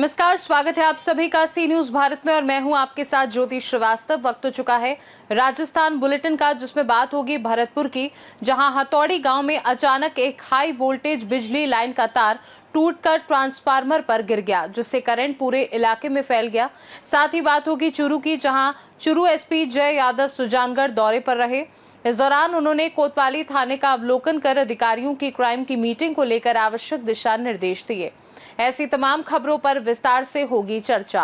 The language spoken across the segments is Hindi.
नमस्कार, स्वागत है आप सभी का सी न्यूज भारत में और मैं हूं आपके साथ ज्योति श्रीवास्तव। वक्त हो चुका है राजस्थान बुलेटिन का, जिसमें बात होगी भरतपुर की, जहां हथौड़ी गांव में अचानक एक हाई वोल्टेज बिजली लाइन का तार टूटकर ट्रांसफार्मर पर गिर गया, जिससे करंट पूरे इलाके में फैल गया। साथ ही बात होगी चूरू की, जहां चूरू एसपी जय यादव सुजानगढ़ दौरे पर रहे। इस दौरान उन्होंने कोतवाली थाने का अवलोकन कर अधिकारियों की क्राइम की मीटिंग को लेकर आवश्यक दिशा निर्देश दिए। ऐसी तमाम खबरों पर विस्तार से होगी चर्चा।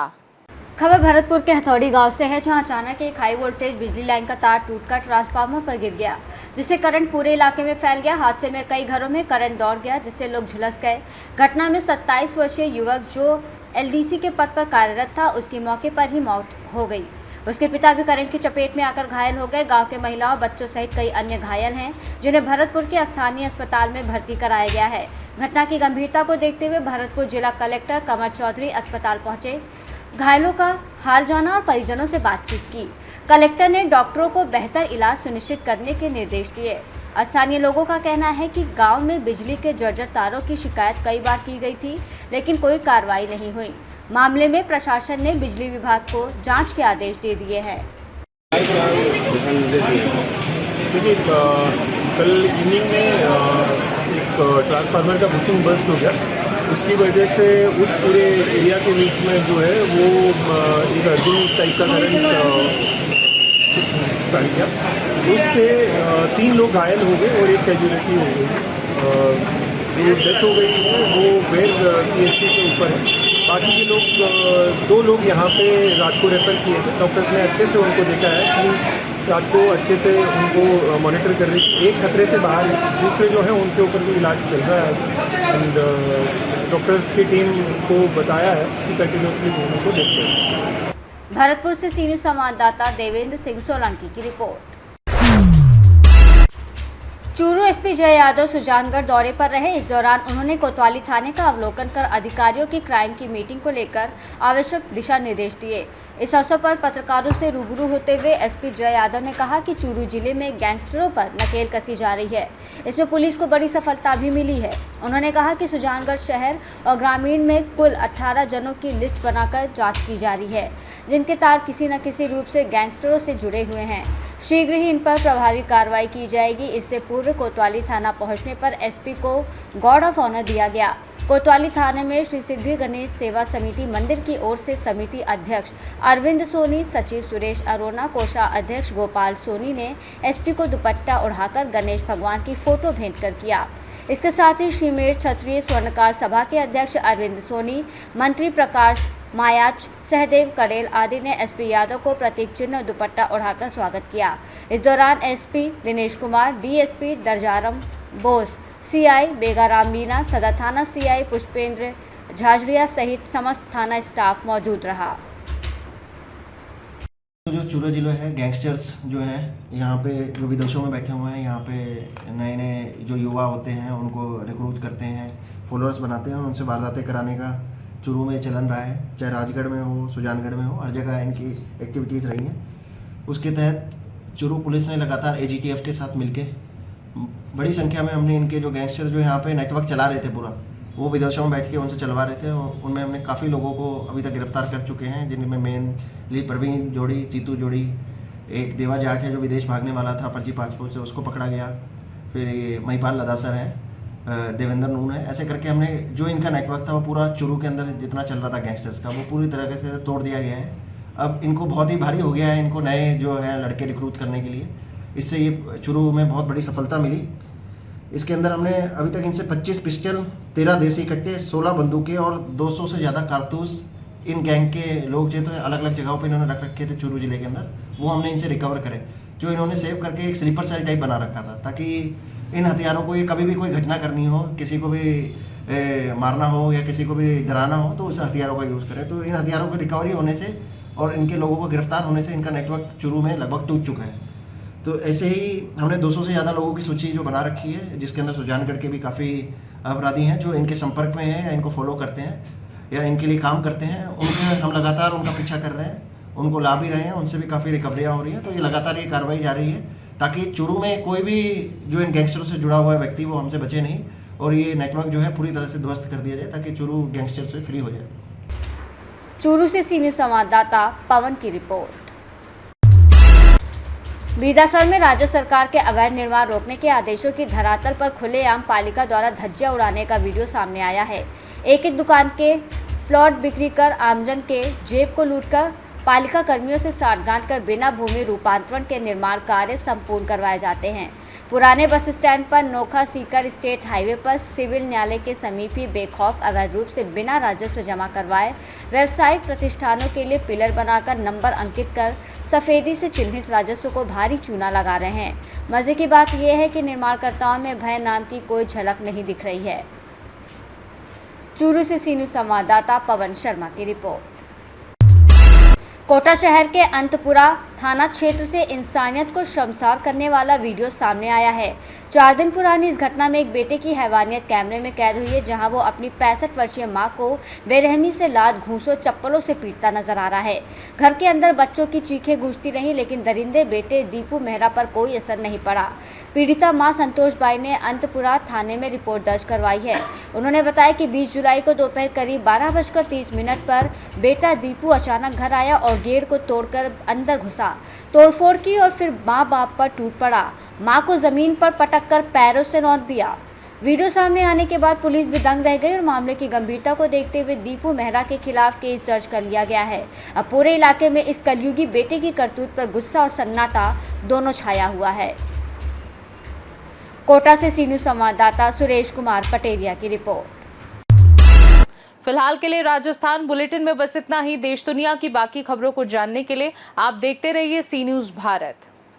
खबर भरतपुर के हथौड़ी गांव से है, जहां अचानक एक हाई वोल्टेज बिजली लाइन का तार टूटकर ट्रांसफार्मर पर गिर गया, जिससे करंट पूरे इलाके में फैल गया। हादसे में कई घरों में करंट दौड़ गया, जिससे लोग झुलस गए। घटना में 27 वर्षीय युवक जो एलडीसी के पद पर कार्यरत था, उसकी मौके पर ही मौत हो गई। उसके पिता भी करंट की चपेट में आकर घायल हो गए। गांव के महिलाओं, बच्चों सहित कई अन्य घायल हैं, जिन्हें भरतपुर के स्थानीय अस्पताल में भर्ती कराया गया है। घटना की गंभीरता को देखते हुए भरतपुर जिला कलेक्टर कमर चौधरी अस्पताल पहुंचे, घायलों का हाल जाना और परिजनों से बातचीत की। कलेक्टर ने डॉक्टरों को बेहतर इलाज सुनिश्चित करने के निर्देश दिए। स्थानीय लोगों का कहना है कि गांव में बिजली के जर्जर तारों की शिकायत कई बार की गई थी, लेकिन कोई कार्रवाई नहीं हुई। मामले में प्रशासन ने बिजली विभाग को जांच के आदेश दे दिए हैं। देखिए, कल इवनिंग में एक ट्रांसफार्मर का बुकिंग बस्ट हो गया। उसकी वजह से उस पूरे एरिया के बीच में जो है वो एक अर्थिंग टाइप का करंट फैल गया। उससे 3 लोग घायल हो गए और एक कैजुअलिटी हो गई। जो डेथ हो गई है वो वेद CHC के ऊपर है। बाकी के लोग 2 लोग यहाँ पे रात को रेफर किए थे। डॉक्टर्स ने अच्छे से उनको देखा है कि रात को अच्छे से उनको मॉनिटर कर रही थी। एक खतरे से बाहर, दूसरे जो हैं उनके ऊपर भी इलाज चल रहा है। एंड डॉक्टर्स की टीम को बताया है कि कंटिन्यूसली उनको देखते हैं। भरतपुर से सी न्यूज संवाददाता देवेंद्र सिंह सोलंकी की रिपोर्ट। चूरू एसपी जय यादव सुजानगढ़ दौरे पर रहे। इस दौरान उन्होंने कोतवाली थाने का अवलोकन कर अधिकारियों की क्राइम की मीटिंग को लेकर आवश्यक दिशा निर्देश दिए। इस अवसर पर पत्रकारों से रूबरू होते हुए एसपी जय यादव ने कहा कि चूरू जिले में गैंगस्टरों पर नकेल कसी जा रही है। इसमें पुलिस को बड़ी सफलता भी मिली है। उन्होंने कहा कि सुजानगढ़ शहर और ग्रामीण में कुल 18 जनों की लिस्ट बनाकर जाँच की जा रही है, जिनके तार किसी न किसी रूप से गैंगस्टरों से जुड़े हुए हैं। शीघ्र ही इन पर प्रभावी कार्रवाई की जाएगी। इससे पूर्व कोतवाली थाना पहुंचने पर एसपी को गार्ड ऑफ ऑनर दिया गया। कोतवाली थाने में श्री सिद्धि गणेश सेवा समिति मंदिर की ओर से समिति अध्यक्ष अरविंद सोनी, सचिव सुरेश अरोना, कोषाध्यक्ष गोपाल सोनी ने एसपी को दुपट्टा उड़ाकर गणेश भगवान की फोटो भेंट कर किया। इसके साथ ही श्रीमेर क्षत्रिय स्वर्णकार सभा के अध्यक्ष अरविंद सोनी, मंत्री प्रकाश मायाच, सहदेव करेल आदि ने एसपी यादव को प्रतीक चिन्ह दुपट्टा उड़ाकर स्वागत किया। इस दौरान SP Dinesh Kumar, DSP Darjaram Bose, CI Begaram Meena, सदर थाना सीआई पुष्पेंद्र झाझड़िया सहित समस्त थाना स्टाफ मौजूद रहा। जो चूरू जिले है, गैंगस्टर्स जो है यहाँ पे जो विदेशों में बैठे हुए हैं, यहाँ पे नए नए जो युवा होते हैं उनको रिक्रूट करते हैं, फॉलोअर्स बनाते हैं और उनसे वारदातें कराने का चूरू में चलन रहा है। चाहे राजगढ़ में हो, सुजानगढ़ में हो, हर जगह इनकी एक्टिविटीज़ रही हैं। उसके तहत चूरू पुलिस ने लगातार AGTF के साथ मिलके बड़ी संख्या में हमने इनके जो गैंगस्टर जो यहाँ पे नेटवर्क चला रहे थे पूरा, वो विदेशों में बैठ के उनसे चलवा रहे थे। और उनमें हमने काफ़ी लोगों को अभी तक गिरफ्तार कर चुके हैं, जिनमें मेनली प्रवीण जोड़ी, चीतू जोड़ी, एक देवा जाट है जो विदेश भागने वाला था फर्जी पासपोर्ट से, उसको पकड़ा गया। फिर ये महिपाल लदासर है, देवेंद्र नून है। ऐसे करके हमने जो इनका नेटवर्क था वो पूरा चूरू के अंदर जितना चल रहा था गैंगस्टर्स का, वो पूरी तरह से तोड़ दिया गया है। अब इनको बहुत ही भारी हो गया है इनको नए जो है लड़के रिक्रूट करने के लिए। इससे ये चूरू में बहुत बड़ी सफलता मिली। इसके अंदर हमने अभी तक इनसे 25 पिस्टल, 13 देसी कट्टे, 16 बंदूकें और 200 से ज़्यादा कारतूस इन गैंग के लोग जो तो अलग अलग जगहों पे इन्होंने रख रखे थे चूरू जिले के अंदर, वो हमने इनसे रिकवर करे। जो इन्होंने सेव करके एक स्लीपर सेल टाइप बना रखा था, ताकि इन हथियारों को ये कभी भी कोई घटना करनी हो, किसी को भी मारना हो या किसी को भी डराना हो तो उस हथियारों का यूज़ करें। तो इन हथियारों की रिकवरी होने से और इनके लोगों को गिरफ्तार होने से इनका नेटवर्क चूरू में लगभग टूट चुका है। तो ऐसे ही हमने 200 से ज़्यादा लोगों की सूची जो बना रखी है, जिसके अंदर सुजानगढ़ के भी काफ़ी अपराधी हैं जो इनके संपर्क में हैं या इनको फॉलो करते हैं या इनके लिए काम करते हैं। उनके हम लगातार उनका पीछा कर रहे हैं, उनको ला भी रहे हैं, उनसे भी काफ़ी रिकवरियाँ हो रही हैं। तो ये लगातार ये कार्रवाई जारी है, ताकि चूरू में कोई भी जो इन गैंगस्टरों से जुड़ा हुआ है व्यक्ति वो हमसे बचे नहीं और ये नेटवर्क जो है पूरी तरह से ध्वस्त कर दिया जाए, ताकि चूरू गैंगस्टर से फ्री हो जाए। चूरू से सी न्यूज संवाददाता पवन की रिपोर्ट। बीदासर में राज्य सरकार के अवैध निर्माण रोकने के आदेशों की धरातल पर खुलेआम पालिका द्वारा धज्जियां उड़ाने का वीडियो सामने आया है। एक दुकान के प्लॉट बिक्री कर आमजन के जेब को लूटकर पालिका कर्मियों से साठगांठ कर बिना भूमि रूपांतरण के निर्माण कार्य संपूर्ण करवाए जाते हैं। पुराने बस स्टैंड पर नोखा सीकर स्टेट हाईवे पर सिविल न्यायालय के समीप ही बेखौफ अवैध रूप से बिना राजस्व जमा करवाए व्यावसायिक प्रतिष्ठानों के लिए पिलर बनाकर नंबर अंकित कर सफेदी से चिन्हित राजस्व को भारी चूना लगा रहे हैं। मजे की बात यह है कि निर्माणकर्ताओं में भय नाम की कोई झलक नहीं दिख रही है। चूरू से सी न्यूज संवाददाता पवन शर्मा की रिपोर्ट। कोटा शहर के अंतपुरा थाना क्षेत्र से इंसानियत को शर्मसार करने वाला वीडियो सामने आया है। 4 दिन पुरानी इस घटना में एक बेटे की हैवानियत कैमरे में कैद हुई है, जहां वो अपनी 65 वर्षीय मां को बेरहमी से लात घूंसों चप्पलों से पीटता नजर आ रहा है। घर के अंदर बच्चों की चीखें गूंजती रहीं, लेकिन दरिंदे बेटे दीपू मेहरा पर कोई असर नहीं पड़ा। पीड़िता मां संतोष बाई ने अंतपुरा थाने में रिपोर्ट दर्ज करवाई है। उन्होंने बताया कि 20 जुलाई को दोपहर करीब 12:30 पर बेटा दीपू अचानक घर आया और गेट को तोड़कर अंदर घुसा, तोड़फोड़ की और फिर माँ बाप पर टूट पड़ा। माँ को जमीन पर पटक कर पैरों से रौंद दिया। वीडियो सामने आने के बाद पुलिस भी दंग रह गई और मामले की गंभीरता को देखते हुए दीपू मेहरा के खिलाफ केस दर्ज कर लिया गया है। अब पूरे इलाके में इस कलयुगी बेटे की करतूत पर गुस्सा और सन्नाटा दोनों छाया हुआ है। कोटा से सी न्यूज संवाददाता सुरेश कुमार पटेरिया की रिपोर्ट। फिलहाल के लिए राजस्थान बुलेटिन में बस इतना ही। देश दुनिया की बाकी खबरों को जानने के लिए आप देखते रहिए सी न्यूज भारत।